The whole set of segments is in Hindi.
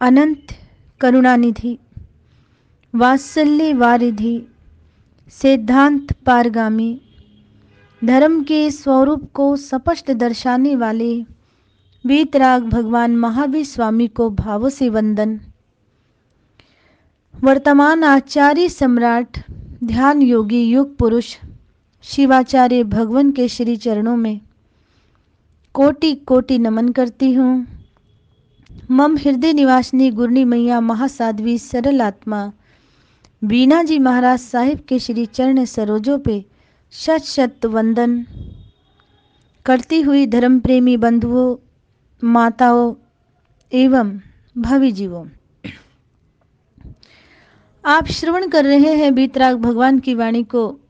अनंत करुणानिधि, वात्सल्य वारिधि, सिद्धांत पारगामी, धर्म के स्वरूप को स्पष्ट दर्शाने वाले वीतराग भगवान महावीर स्वामी को भावों से वंदन। वर्तमान आचार्य सम्राट ध्यान योगी युग पुरुष शिवाचार्य भगवान के श्री चरणों में कोटि कोटि नमन करती हूँ। मम हृदय निवासिनी गुरनी मैया महासाध्वी सरल आत्मा बीना जी महाराज साहिब के श्री चरण सरोजों पे शत शत वंदन करती हुई धर्म प्रेमी बंधुओं, माताओं एवं भावी जीवों, आप श्रवण कर रहे हैं वीतराग भगवान की वाणी को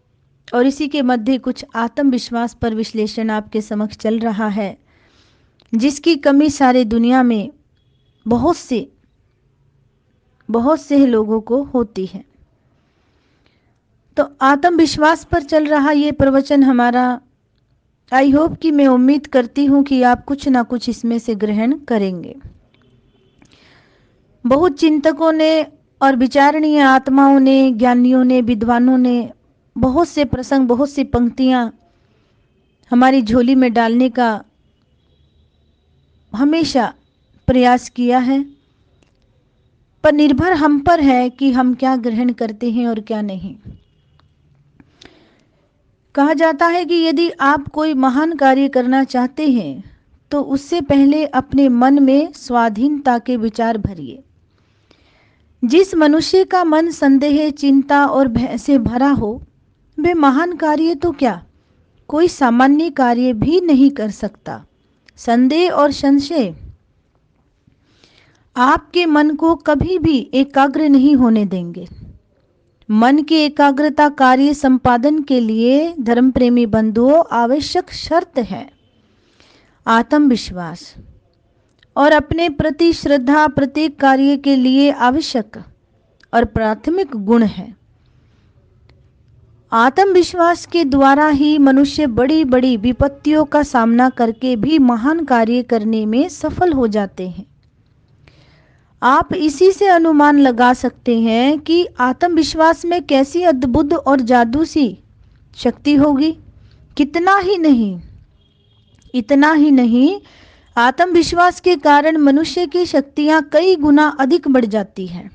और इसी के मध्य कुछ आत्मविश्वास पर विश्लेषण आपके समक्ष चल रहा है, जिसकी कमी सारे दुनिया में बहुत से लोगों को होती है। तो आत्मविश्वास पर चल रहा ये प्रवचन हमारा, आई होप कि मैं उम्मीद करती हूँ कि आप कुछ ना कुछ इसमें से ग्रहण करेंगे। बहुत चिंतकों ने और विचारणीय आत्माओं ने, ज्ञानियों ने, विद्वानों ने बहुत से प्रसंग, बहुत सी पंक्तियाँ हमारी झोली में डालने का हमेशा प्रयास किया है, पर निर्भर हम पर है कि हम क्या ग्रहण करते हैं और क्या नहीं। कहा जाता है कि यदि आप कोई महान कार्य करना चाहते हैं तो उससे पहले अपने मन में स्वाधीनता के विचार भरिए। जिस मनुष्य का मन संदेह, चिंता और भय से भरा हो, वह महान कार्य तो क्या, कोई सामान्य कार्य भी नहीं कर सकता। संदेह और संशय आपके मन को कभी भी एकाग्र नहीं होने देंगे। मन की एकाग्रता कार्य संपादन के लिए धर्म प्रेमी बंधुओं आवश्यक शर्त है आत्मविश्वास और अपने प्रति श्रद्धा प्रत्येक कार्य के लिए आवश्यक और प्राथमिक गुण है। आत्मविश्वास के द्वारा ही मनुष्य बड़ी बड़ी विपत्तियों का सामना करके भी महान कार्य करने में सफल हो जाते हैं। आप इसी से अनुमान लगा सकते हैं कि आत्मविश्वास में कैसी अद्भुत और जादू सी शक्ति होगी। इतना ही नहीं, आत्मविश्वास के कारण मनुष्य की शक्तियां कई गुना अधिक बढ़ जाती हैं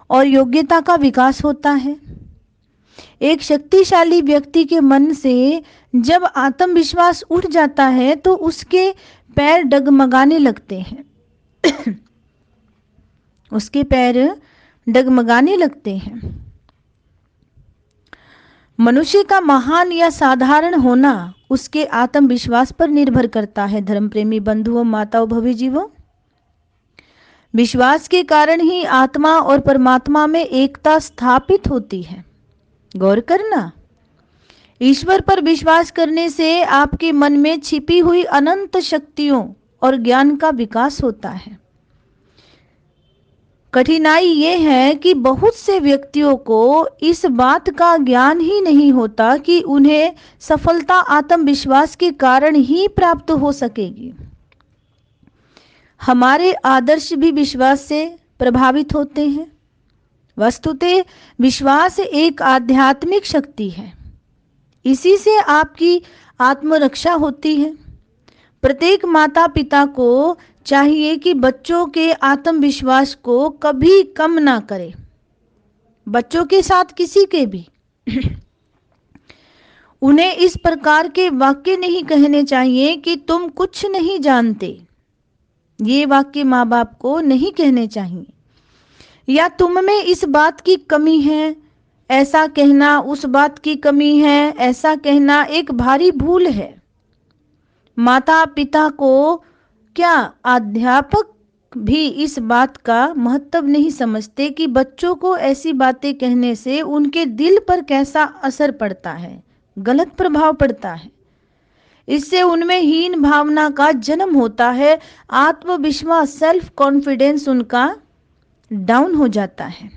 और योग्यता का विकास होता है। एक शक्तिशाली व्यक्ति के मन से जब आत्मविश्वास उठ जाता है तो उसके पैर डगमगाने लगते हैं मनुष्य का महान या साधारण होना उसके आत्मविश्वास पर निर्भर करता है। धर्म प्रेमी बंधुओं, माताओं, भवी जीवों, विश्वास के कारण ही आत्मा और परमात्मा में एकता स्थापित होती है। गौर करना, ईश्वर पर विश्वास करने से आपके मन में छिपी हुई अनंत शक्तियों और ज्ञान का विकास होता है। कठिनाई ये है कि बहुत से व्यक्तियों को इस बात का ज्ञान ही नहीं होता कि उन्हें सफलता आत्मविश्वास के कारण ही प्राप्त हो सकेगी। हमारे आदर्श भी विश्वास से प्रभावित होते हैं। वस्तुतः विश्वास एक आध्यात्मिक शक्ति है, इसी से आपकी आत्मरक्षा होती है। प्रत्येक माता पिता को चाहिए कि बच्चों के आत्मविश्वास को कभी कम ना करे, बच्चों के साथ किसी के भी उन्हें इस प्रकार के वाक्य नहीं कहने चाहिए कि तुम कुछ नहीं जानते। ये वाक्य माँ बाप को नहीं कहने चाहिए। या तुम में इस बात की कमी है, ऐसा कहना उस बात की कमी है, ऐसा कहना एक भारी भूल है। माता पिता को क्या अध्यापक भी इस बात का महत्व नहीं समझते कि बच्चों को ऐसी बातें कहने से उनके दिल पर कैसा असर पड़ता है, गलत प्रभाव पड़ता है। इससे उनमें हीन भावना का जन्म होता है, आत्मविश्वास, सेल्फ कॉन्फिडेंस उनका डाउन हो जाता है।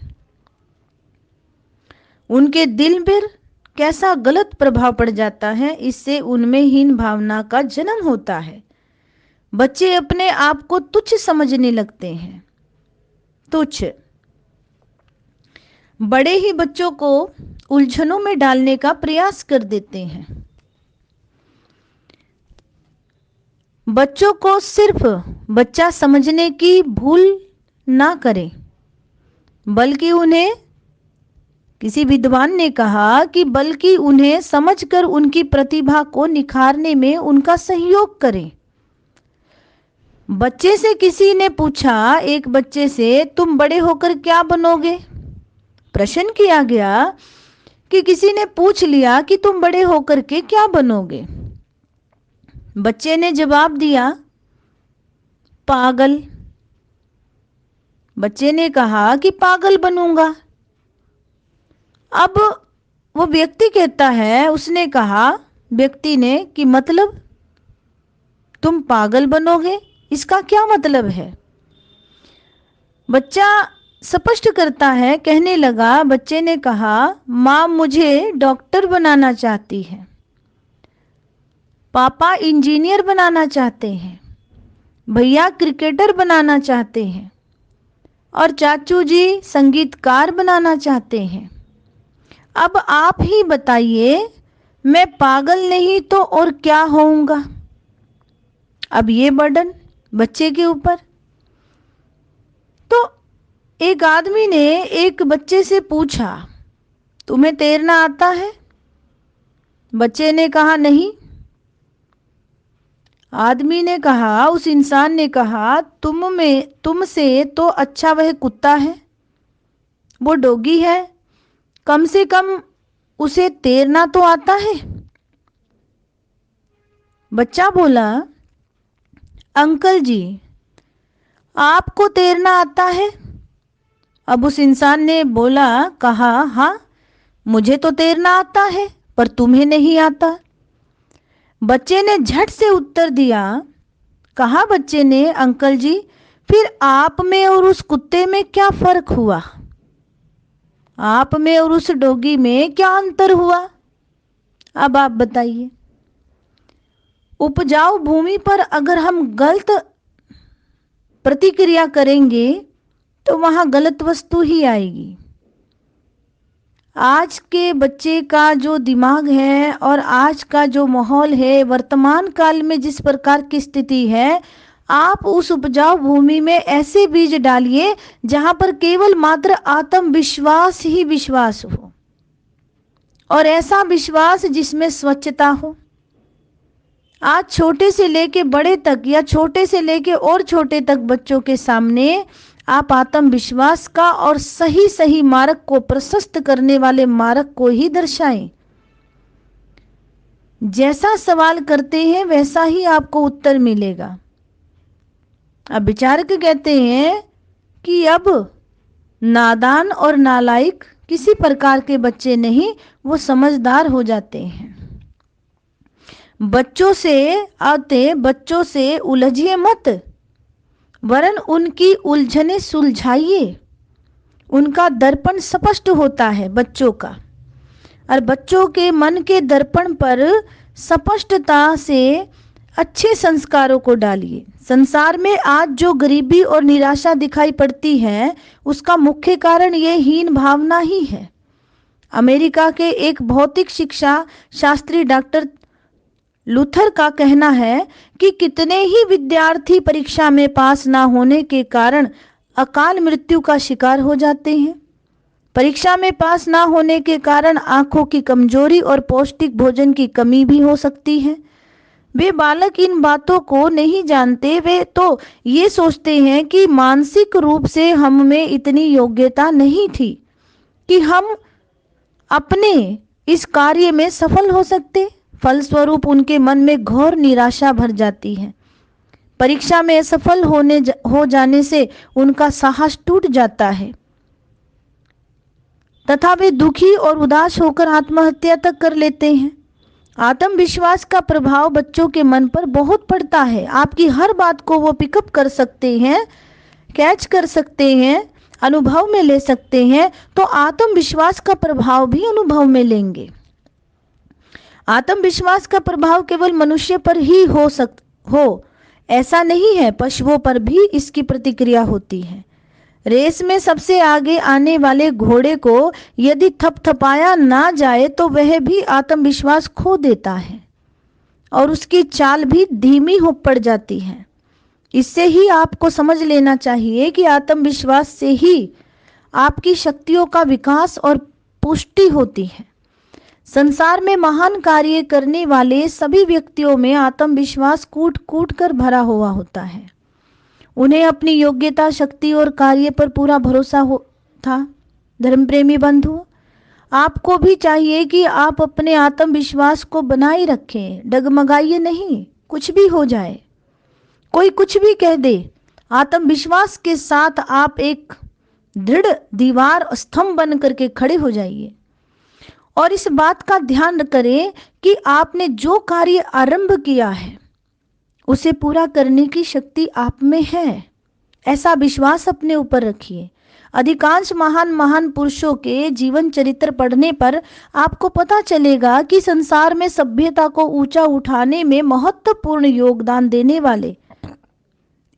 उनके दिल पर कैसा गलत प्रभाव पड़ जाता है, इससे उनमें हीन भावना का जन्म होता है। बच्चे अपने आप को तुच्छ समझने लगते हैं। तुच्छ। बड़े ही बच्चों को उलझनों में डालने का प्रयास कर देते हैं। बच्चों को सिर्फ बच्चा समझने की भूल ना करें, बल्कि उन्हें, किसी विद्वान ने कहा कि बल्कि उन्हें समझकर उनकी प्रतिभा को निखारने में उनका सहयोग करें। बच्चे से किसी ने पूछा, एक बच्चे से, तुम बड़े होकर क्या बनोगे? प्रश्न किया गया कि किसी ने पूछ लिया कि तुम बड़े होकर के क्या बनोगे? बच्चे ने जवाब दिया, पागल। बच्चे ने कहा कि पागल बनूंगा। अब वो व्यक्ति कहता है, उसने कहा व्यक्ति ने कि मतलब तुम पागल बनोगे, इसका क्या मतलब है? बच्चा स्पष्ट करता है, कहने लगा, बच्चे ने कहा, माँ मुझे डॉक्टर बनाना चाहती है, पापा इंजीनियर बनाना चाहते हैं, भैया क्रिकेटर बनाना चाहते हैं और चाचू जी संगीतकार बनाना चाहते हैं। अब आप ही बताइए, मैं पागल नहीं तो और क्या होऊंगा? अब ये बर्डन बच्चे के ऊपर। तो एक आदमी ने एक बच्चे से पूछा, तुम्हें तैरना आता है? बच्चे ने कहा नहीं। आदमी ने कहा, उस इंसान ने कहा, तुमसे तो अच्छा वह कुत्ता है, वो डॉगी है, कम से कम उसे तैरना तो आता है। बच्चा बोला, अंकल जी आपको तैरना आता है? अब उस इंसान ने कहा, हाँ मुझे तो तैरना आता है, पर तुम्हें नहीं आता। बच्चे ने झट से उत्तर दिया, कहा बच्चे ने, अंकल जी फिर आप में और उस कुत्ते में क्या फर्क हुआ? आप में और उस डॉगी में क्या अंतर हुआ? अब आप बताइए। उपजाऊ भूमि पर अगर हम गलत प्रतिक्रिया करेंगे तो वहां गलत वस्तु ही आएगी। आज के बच्चे का जो दिमाग है और आज का जो माहौल है, वर्तमान काल में जिस प्रकार की स्थिति है, आप उस उपजाऊ भूमि में ऐसे बीज डालिए जहां पर केवल मात्र आत्मविश्वास ही विश्वास हो, और ऐसा विश्वास जिसमें स्वच्छता हो। आज छोटे से लेके बड़े तक या छोटे से लेके और छोटे तक बच्चों के सामने आप आत्मविश्वास का और सही सही मार्ग को प्रशस्त करने वाले मार्ग को ही दर्शाएं। जैसा सवाल करते हैं वैसा ही आपको उत्तर मिलेगा। अब विचारक कहते हैं कि अब नादान और नालायक किसी प्रकार के बच्चे नहीं, वो समझदार हो जाते हैं। बच्चों से उलझिए मत, वरन उनकी उलझने सुलझाइए। उनका दर्पण स्पष्ट होता है बच्चों का, और बच्चों के मन के दर्पण पर स्पष्टता से अच्छे संस्कारों को डालिए। संसार में आज जो गरीबी और निराशा दिखाई पड़ती है, उसका मुख्य कारण ये हीन भावना ही है। अमेरिका के एक भौतिक शिक्षा शास्त्री डॉक्टर लूथर का कहना है कि कितने ही विद्यार्थी परीक्षा में पास ना होने के कारण अकाल मृत्यु का शिकार हो जाते हैं। परीक्षा में पास ना होने के कारण आंखों की कमजोरी और पौष्टिक भोजन की कमी भी हो सकती है। वे बालक इन बातों को नहीं जानते। वे तो ये सोचते हैं कि मानसिक रूप से हम में इतनी योग्यता नहीं थी कि हम अपने इस कार्य में सफल हो सकते। फलस्वरूप उनके मन में घोर निराशा भर जाती है। परीक्षा में असफल हो जाने से उनका साहस टूट जाता है तथा वे दुखी और उदास होकर आत्महत्या तक कर लेते हैं। आत्मविश्वास का प्रभाव बच्चों के मन पर बहुत पड़ता है। आपकी हर बात को वो पिकअप कर सकते हैं, कैच कर सकते हैं, अनुभव में ले सकते हैं, तो आत्मविश्वास का प्रभाव भी अनुभव में लेंगे। आत्मविश्वास का प्रभाव केवल मनुष्य पर ही हो ऐसा नहीं है, पशुओं पर भी इसकी प्रतिक्रिया होती है। रेस में सबसे आगे आने वाले घोड़े को यदि थपथपाया ना जाए तो वह भी आत्मविश्वास खो देता है और उसकी चाल भी धीमी हो पड़ जाती है। इससे ही आपको समझ लेना चाहिए कि आत्मविश्वास से ही आपकी शक्तियों का विकास और पुष्टि होती है। संसार में महान कार्य करने वाले सभी व्यक्तियों में आत्मविश्वास कूट कूट कर भरा हुआ होता है। उन्हें अपनी योग्यता, शक्ति और कार्य पर पूरा भरोसा था। धर्म प्रेमी बंधु, आपको भी चाहिए कि आप अपने आत्मविश्वास को बनाए रखें। डगमगाइए नहीं, कुछ भी हो जाए, कोई कुछ भी कह दे, आत्मविश्वास के साथ आप एक दृढ़ दीवार, स्तंभ बन करके खड़े हो जाइए और इस बात का ध्यान करें कि आपने जो कार्य आरंभ किया है उसे पूरा करने की शक्ति आप में है। ऐसा विश्वास अपने ऊपर रखिए। अधिकांश महान पुरुषों के जीवन चरित्र पढ़ने पर आपको पता चलेगा कि संसार में सभ्यता को ऊंचा उठाने में महत्वपूर्ण योगदान देने वाले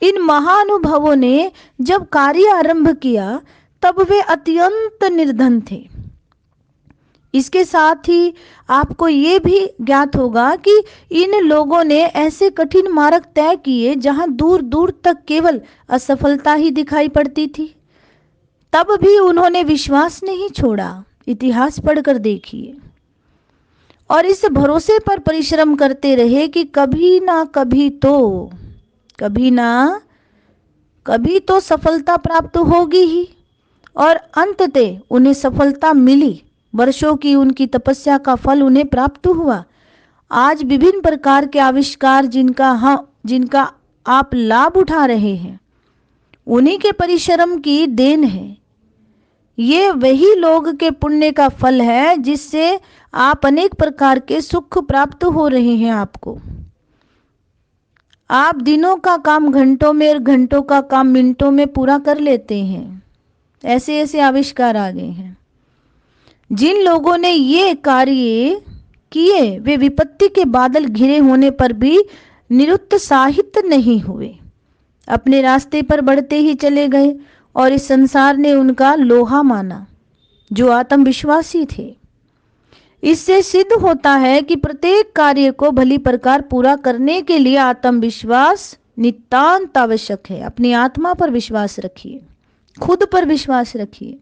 इन महानुभवों ने जब कार्य आरंभ किया तब वे अत्यंत निर्धन थे। इसके साथ ही आपको ये भी ज्ञात होगा कि इन लोगों ने ऐसे कठिन मार्ग तय किए जहां दूर दूर तक केवल असफलता ही दिखाई पड़ती थी। तब भी उन्होंने विश्वास नहीं छोड़ा। इतिहास पढ़कर देखिए और इस भरोसे पर परिश्रम करते रहे कि कभी ना कभी तो सफलता प्राप्त होगी ही, और अंततः उन्हें सफलता मिली। वर्षों की उनकी तपस्या का फल उन्हें प्राप्त हुआ। आज विभिन्न प्रकार के आविष्कार जिनका आप लाभ उठा रहे हैं, उन्हीं के परिश्रम की देन है। ये वही लोग के पुण्य का फल है जिससे आप अनेक प्रकार के सुख प्राप्त हो रहे हैं। आपको आप दिनों का काम घंटों में और घंटों का काम मिनटों में पूरा कर लेते हैं। ऐसे ऐसे आविष्कार आ गए हैं। जिन लोगों ने ये कार्य किए वे विपत्ति के बादल घिरे होने पर भी निरुत्साहित नहीं हुए, अपने रास्ते पर बढ़ते ही चले गए और इस संसार ने उनका लोहा माना जो आत्मविश्वासी थे। इससे सिद्ध होता है कि प्रत्येक कार्य को भली प्रकार पूरा करने के लिए आत्मविश्वास नितांत आवश्यक है। अपनी आत्मा पर विश्वास रखिए, खुद पर विश्वास रखिए।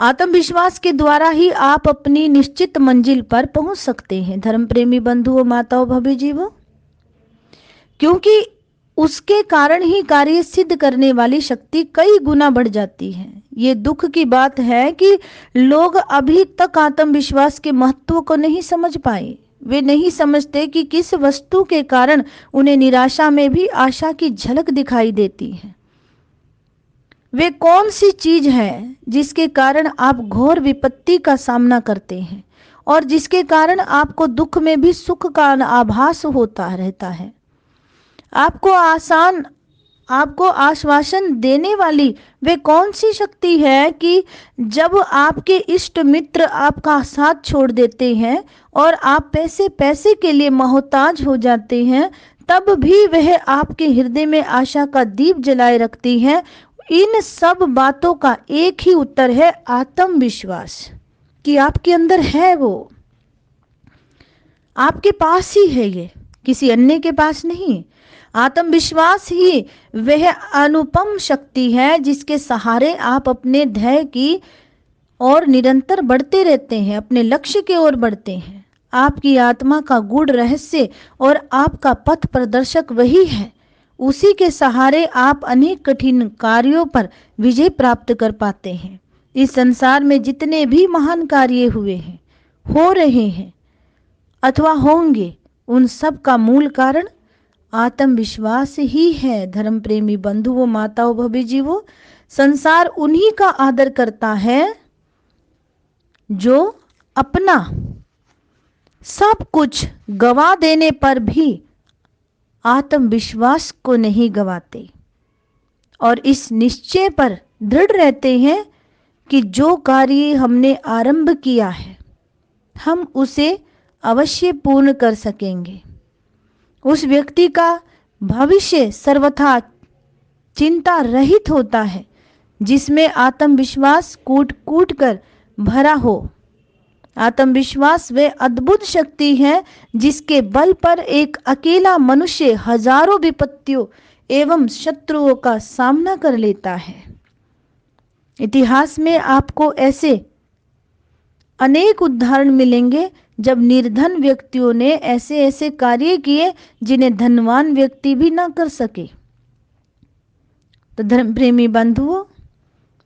आत्मविश्वास के द्वारा ही आप अपनी निश्चित मंजिल पर पहुंच सकते हैं। धर्म प्रेमी बंधुओं, माताओं, भव्य जीवों, क्योंकि उसके कारण ही कार्य सिद्ध करने वाली शक्ति कई गुना बढ़ जाती है। ये दुख की बात है कि लोग अभी तक आत्मविश्वास के महत्व को नहीं समझ पाए। वे नहीं समझते कि किस वस्तु के कारण उन्हें निराशा में भी आशा की झलक दिखाई देती है। वे कौन सी चीज है जिसके कारण आप घोर विपत्ति का सामना करते हैं और जिसके कारण आपको दुख में भी सुख का आभास होता रहता है। आपको आश्वासन देने वाली वे कौन सी शक्ति है कि जब आपके इष्ट मित्र आपका साथ छोड़ देते हैं और आप पैसे के लिए मोहताज हो जाते हैं, तब भी वह आपके हृदय में आशा का दीप जलाए रखती है। इन सब बातों का एक ही उत्तर है, आत्मविश्वास, कि आपके अंदर है, वो आपके पास ही है, ये किसी अन्य के पास नहीं। आत्मविश्वास ही वह अनुपम शक्ति है जिसके सहारे आप अपने ध्येय की ओर निरंतर बढ़ते रहते हैं, अपने लक्ष्य की ओर बढ़ते हैं। आपकी आत्मा का गूढ़ रहस्य और आपका पथ प्रदर्शक वही है। उसी के सहारे आप अनेक कठिन कार्यों पर विजय प्राप्त कर पाते हैं। इस संसार में जितने भी महान कार्य हुए हैं, हो रहे हैं अथवा होंगे, उन सब का मूल कारण आत्मविश्वास ही है। धर्म प्रेमी बंधुओं, माताओं, भव्य जीवों, संसार उन्हीं का आदर करता है जो अपना सब कुछ गवा देने पर भी आत्मविश्वास को नहीं गवाते और इस निश्चय पर दृढ़ रहते हैं कि जो कार्य हमने आरंभ किया है हम उसे अवश्य पूर्ण कर सकेंगे। उस व्यक्ति का भविष्य सर्वथा चिंता रहित होता है, जिसमें आत्मविश्वास कूट कूट कर भरा हो। आत्मविश्वास वे अद्भुत शक्ति है जिसके बल पर एक अकेला मनुष्य हजारों विपत्तियों एवं शत्रुओं का सामना कर लेता है। इतिहास में आपको ऐसे अनेक उदाहरण मिलेंगे जब निर्धन व्यक्तियों ने ऐसे ऐसे कार्य किए जिन्हें धनवान व्यक्ति भी ना कर सके। तो धर्म प्रेमी बंधुओं,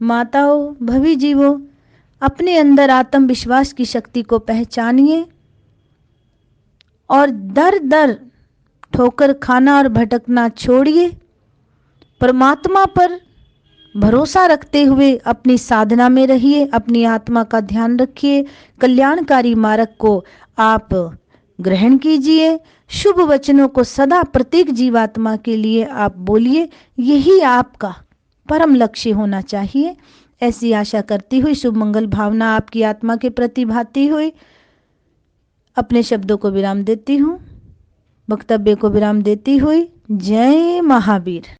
माताओं, भवी जीवों, अपने अंदर आत्मविश्वास की शक्ति को पहचानिए और दर दर ठोकर खाना और भटकना छोड़िए। परमात्मा पर भरोसा रखते हुए अपनी साधना में रहिए, अपनी आत्मा का ध्यान रखिए, कल्याणकारी मार्ग को आप ग्रहण कीजिए, शुभ वचनों को सदा प्रत्येक जीवात्मा के लिए आप बोलिए। यही आपका परम लक्ष्य होना चाहिए। ऐसी आशा करती हुई, शुभ मंगल भावना आपकी आत्मा के प्रति भाती हुई अपने शब्दों को विराम देती हूँ, वक्तव्य को विराम देती हुई। जय महावीर।